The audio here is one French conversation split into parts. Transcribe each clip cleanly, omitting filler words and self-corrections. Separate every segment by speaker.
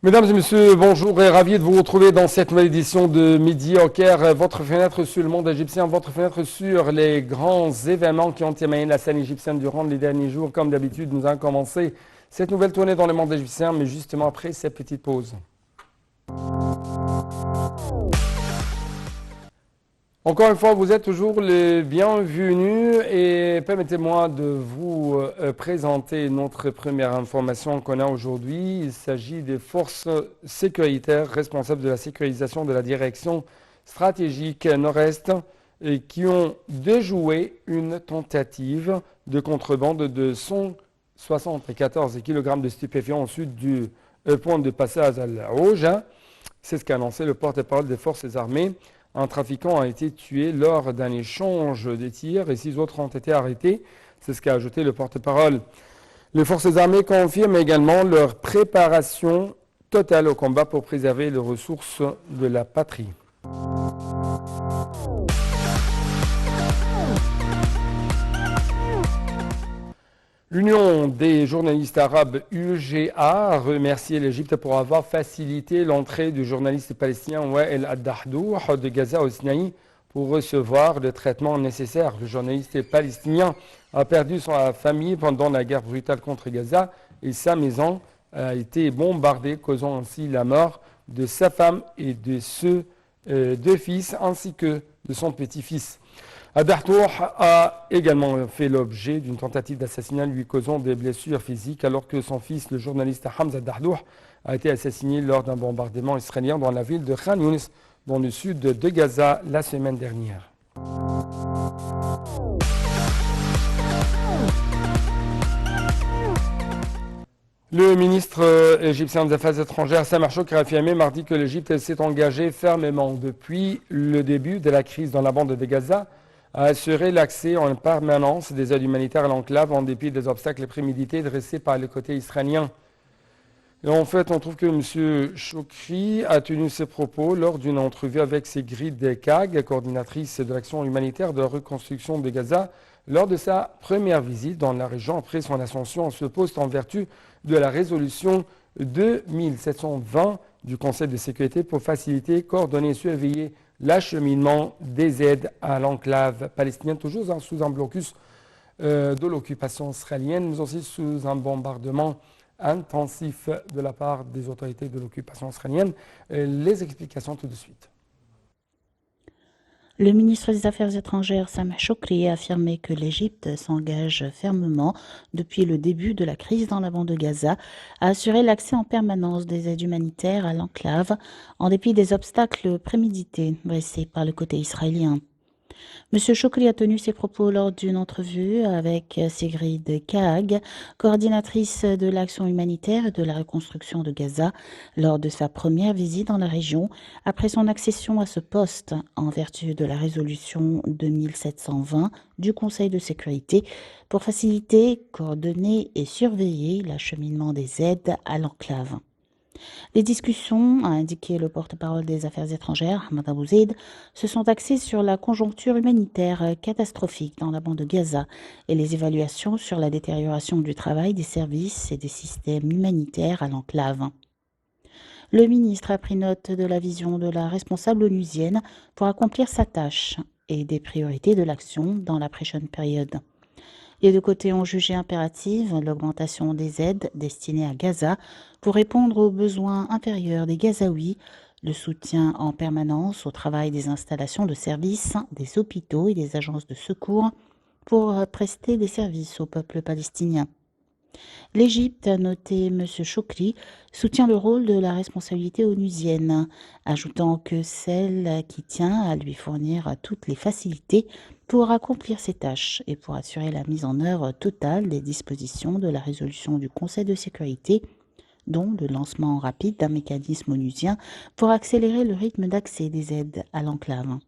Speaker 1: Mesdames et messieurs, bonjour et ravi de vous retrouver dans cette nouvelle édition de Midi au Caire, votre fenêtre sur le monde égyptien, votre fenêtre sur les grands événements qui ont émaillé la scène égyptienne durant les derniers jours. Comme d'habitude, nous allons commencer cette nouvelle tournée dans le monde égyptien, mais justement après cette petite pause. Encore une fois, vous êtes toujours les bienvenus et permettez-moi de vous présenter notre première information qu'on a aujourd'hui. Il s'agit des forces sécuritaires responsables de la sécurisation de la direction stratégique nord-est et qui ont déjoué une tentative de contrebande de 174 kg de stupéfiants au sud du point de passage à la Rouge. C'est ce qu'a annoncé le porte-parole des forces armées. Un trafiquant a été tué lors d'un échange de tirs et 6 autres ont été arrêtés. C'est ce qu'a ajouté le porte-parole. Les forces armées confirment également leur préparation totale au combat pour préserver les ressources de la patrie. L'Union des journalistes arabes UGA a remercié l'Égypte pour avoir facilité l'entrée du journaliste palestinien Wael Ad-Dahdour de Gaza au Sinaï pour recevoir le traitement nécessaire. Le journaliste palestinien a perdu sa famille pendant la guerre brutale contre Gaza et sa maison a été bombardée, causant ainsi la mort de sa femme et de ses deux fils ainsi que de son petit-fils. Ad-Dahdour a également fait l'objet d'une tentative d'assassinat lui causant des blessures physiques alors que son fils, le journaliste Hamza Dahdour, a été assassiné lors d'un bombardement israélien dans la ville de Khan Younis, dans le sud de Gaza, la semaine dernière. Le ministre égyptien des Affaires étrangères, Samar Choukri, a affirmé mardi que l'Égypte s'est engagée fermement depuis le début de la crise dans la bande de Gaza à assurer l'accès en permanence des aides humanitaires à l'enclave en dépit des obstacles prémédités dressés par le côté israélien. Et en fait, on trouve que M. Choukri a tenu ses propos lors d'une entrevue avec Sigrid Kaag, coordinatrice de l'action humanitaire de la reconstruction de Gaza, lors de sa première visite dans la région après son ascension à ce poste en vertu de la résolution 2720 du Conseil de sécurité pour faciliter, coordonner et surveiller l'acheminement des aides à l'enclave palestinienne, toujours sous un blocus de l'occupation israélienne, mais aussi sous un bombardement intensif de la part des autorités de l'occupation israélienne. Les explications tout de suite.
Speaker 2: Le ministre des Affaires étrangères Sameh Choukri a affirmé que l'Égypte s'engage fermement depuis le début de la crise dans la bande de Gaza à assurer l'accès en permanence des aides humanitaires à l'enclave en dépit des obstacles prémédités dressés par le côté israélien. M. Choukri a tenu ses propos lors d'une entrevue avec Sigrid Kaag, coordinatrice de l'action humanitaire et de la reconstruction de Gaza, lors de sa première visite dans la région, après son accession à ce poste en vertu de la résolution 2720 du Conseil de sécurité pour faciliter, coordonner et surveiller l'acheminement des aides à l'enclave. Les discussions, a indiqué le porte-parole des Affaires étrangères, Ahmad Abou Zeid, se sont axées sur la conjoncture humanitaire catastrophique dans la bande de Gaza et les évaluations sur la détérioration du travail des services et des systèmes humanitaires à l'enclave. Le ministre a pris note de la vision de la responsable onusienne pour accomplir sa tâche et des priorités de l'action dans la prochaine période. Les deux côtés ont jugé impérative l'augmentation des aides destinées à Gaza pour répondre aux besoins impérieurs des Gazaouis, le soutien en permanence au travail des installations de services, des hôpitaux et des agences de secours pour prester des services au peuple palestinien. L'Égypte, a noté M. Choukri, soutient le rôle de la responsabilité onusienne, ajoutant que celle qui tient à lui fournir toutes les facilités pour accomplir ses tâches et pour assurer la mise en œuvre totale des dispositions de la résolution du Conseil de sécurité, dont le lancement rapide d'un mécanisme onusien pour accélérer le rythme d'accès des aides à l'enclave.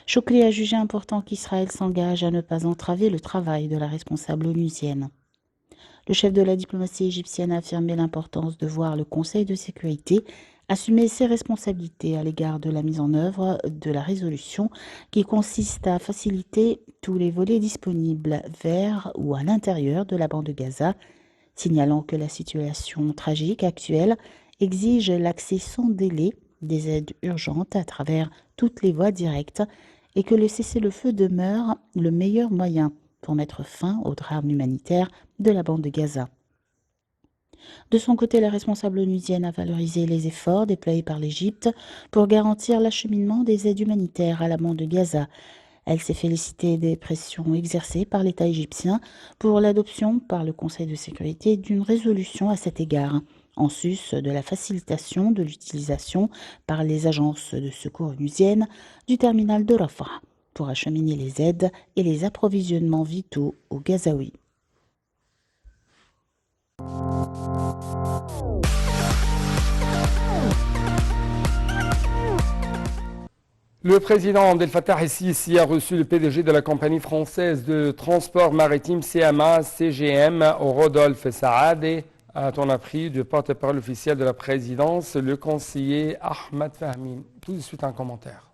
Speaker 2: Choukri a jugé important qu'Israël s'engage à ne pas entraver le travail de la responsable onusienne. Le chef de la diplomatie égyptienne a affirmé l'importance de voir le Conseil de sécurité assumer ses responsabilités à l'égard de la mise en œuvre de la résolution qui consiste à faciliter tous les volets disponibles vers ou à l'intérieur de la bande de Gaza, signalant que la situation tragique actuelle exige l'accès sans délai des aides urgentes à travers toutes les voies directes et que le cessez-le-feu demeure le meilleur moyen pour mettre fin au drame humanitaire de la bande de Gaza. De son côté, la responsable onusienne a valorisé les efforts déployés par l'Égypte pour garantir l'acheminement des aides humanitaires à la bande de Gaza. Elle s'est félicitée des pressions exercées par l'État égyptien pour l'adoption par le Conseil de sécurité d'une résolution à cet égard, en sus de la facilitation de l'utilisation par les agences de secours onusiennes du terminal de Rafah pour acheminer les aides et les approvisionnements vitaux aux Gazaouis.
Speaker 1: Le président Abdel Fattah el-Sisi a reçu le PDG de la compagnie française de transport maritime CMA CGM, Rodolphe Saadé, a-t-on appris du porte-parole officiel de la présidence, le conseiller Ahmed Fahmi. Tout de suite un commentaire.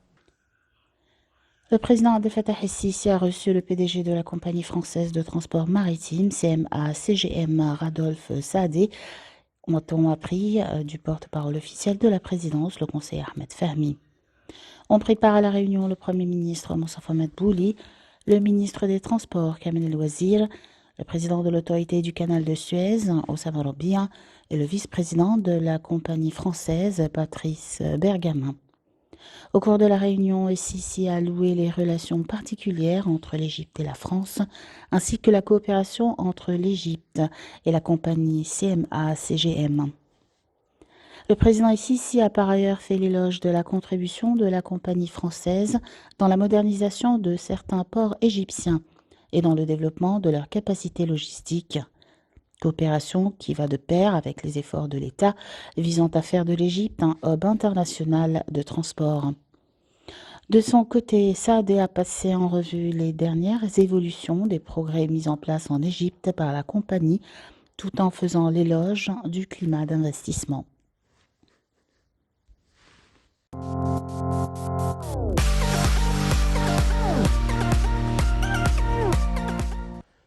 Speaker 2: Le président Abdel Fattah el-Sisi a reçu le PDG de la compagnie française de transport maritime CMA CGM, Rodolphe Saadé, ont appris du porte-parole officiel de la présidence, le conseiller Ahmed Fahmi. On prépare à la réunion le Premier ministre Moustapha Madbouli, le ministre des Transports Kamel El-Wazir, le président de l'autorité du canal de Suez, Oussama Robia, et le vice-président de la compagnie française, Patrice Bergamin. Au cours de la réunion, Sisi a loué les relations particulières entre l'Égypte et la France, ainsi que la coopération entre l'Égypte et la compagnie CMA-CGM. Le président Sisi a par ailleurs fait l'éloge de la contribution de la compagnie française dans la modernisation de certains ports égyptiens et dans le développement de leurs capacités logistiques. Coopération qui va de pair avec les efforts de l'État visant à faire de l'Égypte un hub international de transport. De son côté, Saadé a passé en revue les dernières évolutions des progrès mis en place en Égypte par la compagnie, tout en faisant l'éloge du climat d'investissement.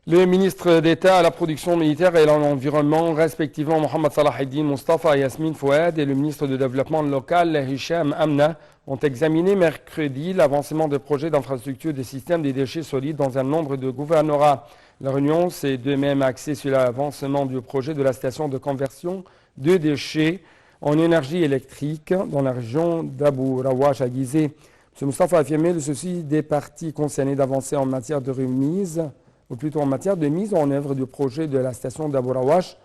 Speaker 1: Les ministres d'État à la production militaire et à l'environnement, respectivement Mohamed Salah Eddine Mustafa et Yasmine Fouad, et le ministre du Développement local Hicham Amna, ont examiné mercredi l'avancement des projets d'infrastructure des systèmes des déchets solides dans un nombre de gouvernorats. La réunion s'est de même axée sur l'avancement du projet de la station de conversion de déchets en énergie électrique dans la région d'Abou Rawash à Gizeh. M. Mustafa a affirmé le souci des parties concernées d'avancer en matière de remise, ou plutôt en matière de mise en œuvre du projet de la station d'Abou Rawash,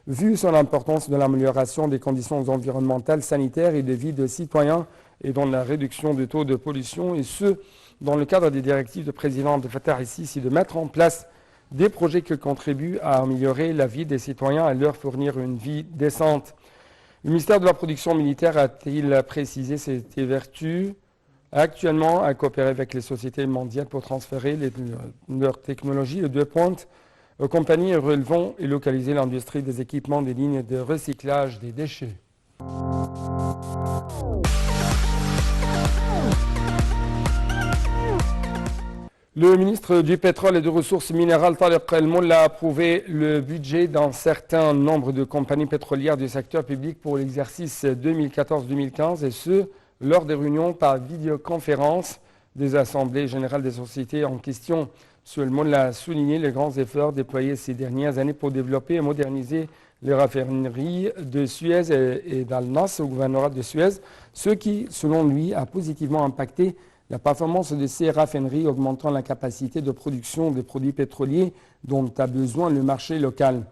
Speaker 1: vu son importance de l'amélioration des conditions environnementales, sanitaires et de vie des citoyens et dans la réduction du taux de pollution, et ce, dans le cadre des directives du président de Fattah el-Sisi de mettre en place des projets qui contribuent à améliorer la vie des citoyens et leur fournir une vie décente. Le ministère de la Production militaire a-t-il précisé ses vertus actuellement à coopérer avec les sociétés mondiales pour transférer leurs technologies de pointe aux compagnies relevant et localiser l'industrie des équipements des lignes de recyclage des déchets. Le ministre du Pétrole et des Ressources minérales, Tariq El-Molla, a approuvé le budget d'un certain nombre de compagnies pétrolières du secteur public pour l'exercice 2014-2015, et ce, lors des réunions par vidéoconférence des assemblées générales des sociétés en question. M. El-Molla a souligné les grands efforts déployés ces dernières années pour développer et moderniser les raffineries de Suez et d'Al-Nas au gouvernorat de Suez, ce qui, selon lui, a positivement impacté la performance de ces raffineries, augmentant la capacité de production des produits pétroliers dont a besoin le marché local.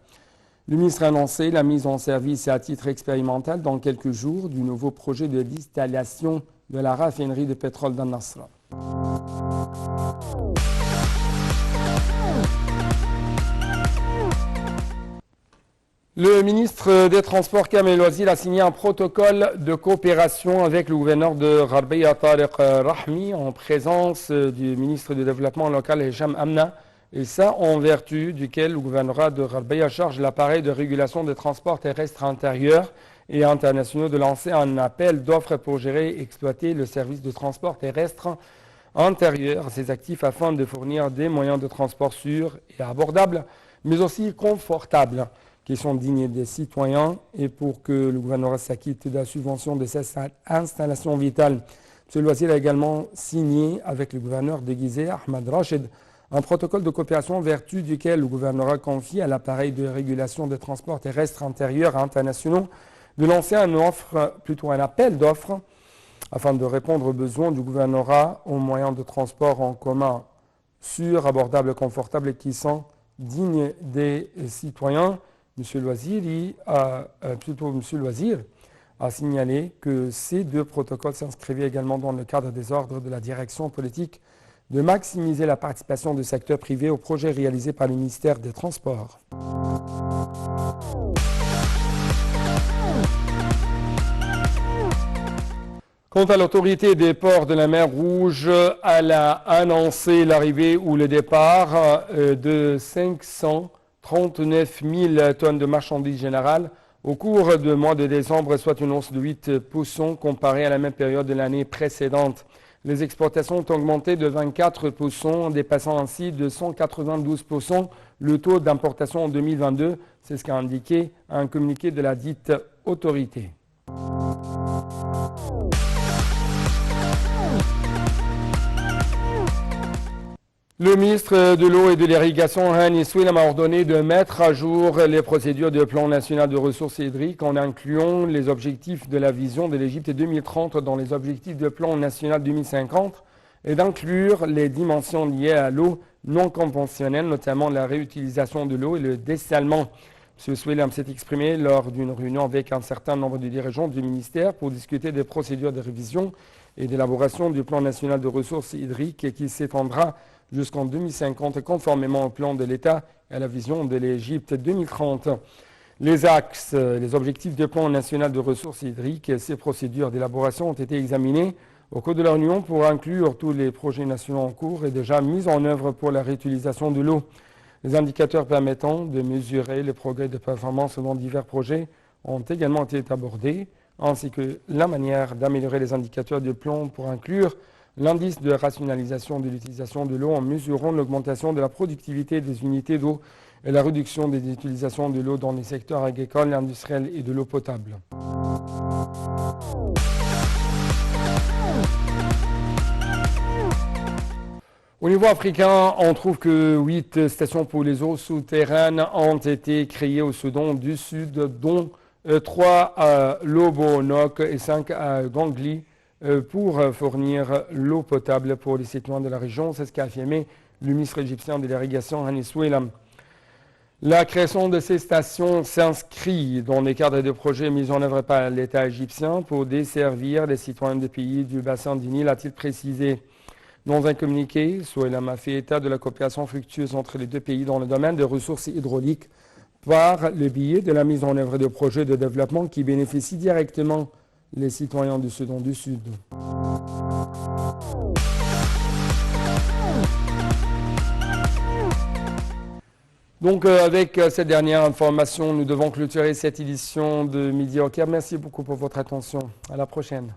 Speaker 1: Le ministre a annoncé la mise en service à titre expérimental dans quelques jours du nouveau projet de distillation de la raffinerie de pétrole d'Al-Nasra. Le ministre des Transports Kamel El-Wazir a signé un protocole de coopération avec le gouverneur de Gharbia Tariq Rahmi en présence du ministre du Développement local Hicham Amna, et ça en vertu duquel le gouvernorat de Gharbia charge l'appareil de régulation des transports terrestres intérieurs et internationaux de lancer un appel d'offres pour gérer et exploiter le service de transport terrestre intérieur à ses actifs afin de fournir des moyens de transport sûrs et abordables, mais aussi confortables, qui sont dignes des citoyens et pour que le gouvernement s'acquitte de la subvention de ces installations vitales. M. Loisir a également signé avec le gouverneur de Gizeh, Ahmad Rachid, un protocole de coopération en vertu duquel le gouvernement confie à l'appareil de régulation des transports terrestres intérieurs et internationaux de lancer un appel d'offres afin de répondre aux besoins du gouvernorat aux moyens de transport en commun sûrs, abordables, confortables et qui sont dignes des citoyens. M. Loisir a signalé que ces deux protocoles s'inscrivaient également dans le cadre des ordres de la direction politique de maximiser la participation du secteur privé aux projets réalisés par le ministère des Transports. Quant à l'autorité des ports de la mer Rouge, elle a annoncé l'arrivée ou le départ de 539 000 tonnes de marchandises générales au cours du mois de décembre, soit une hausse de 8% comparée à la même période de l'année précédente. Les exportations ont augmenté de 24%, dépassant ainsi de 192% le taux d'importation en 2022. C'est ce qu'a indiqué un communiqué de la dite autorité. Le ministre de l'Eau et de l'Irrigation, Hani Souilem, a ordonné de mettre à jour les procédures du plan national de ressources hydriques en incluant les objectifs de la vision de l'Égypte 2030 dans les objectifs du plan national 2050 et d'inclure les dimensions liées à l'eau non conventionnelle, notamment la réutilisation de l'eau et le dessalement. M. Souilem s'est exprimé lors d'une réunion avec un certain nombre de dirigeants du ministère pour discuter des procédures de révision et d'élaboration du plan national de ressources hydriques qui s'étendra jusqu'en 2050, conformément au plan de l'État et à la vision de l'Égypte 2030. Les axes, les objectifs du plan national de ressources hydriques et ces procédures d'élaboration ont été examinés au cours de la réunion pour inclure tous les projets nationaux en cours et déjà mis en œuvre pour la réutilisation de l'eau. Les indicateurs permettant de mesurer les progrès de performance dans divers projets ont également été abordés, ainsi que la manière d'améliorer les indicateurs du plan pour inclure l'indice de rationalisation de l'utilisation de l'eau en mesurant l'augmentation de la productivité des unités d'eau et la réduction des utilisations de l'eau dans les secteurs agricoles, industriels et de l'eau potable. Au niveau africain, on trouve que 8 stations pour les eaux souterraines ont été créées au Soudan du Sud, dont 3 à Lobonok et 5 à Gangli, pour fournir l'eau potable pour les citoyens de la région. C'est ce qu'a affirmé le ministre égyptien de l'Irrigation, Hani Souilem. La création de ces stations s'inscrit dans le cadre de projets mis en œuvre par l'État égyptien pour desservir les citoyens des pays du bassin du Nil, a-t-il précisé. Dans un communiqué, Souilem a fait état de la coopération fructueuse entre les deux pays dans le domaine des ressources hydrauliques par le biais de la mise en œuvre de projets de développement qui bénéficient directement les citoyens du Soudan du Sud. Donc avec cette dernière information, nous devons clôturer cette édition de Midi au Caire. Merci beaucoup pour votre attention. À la prochaine.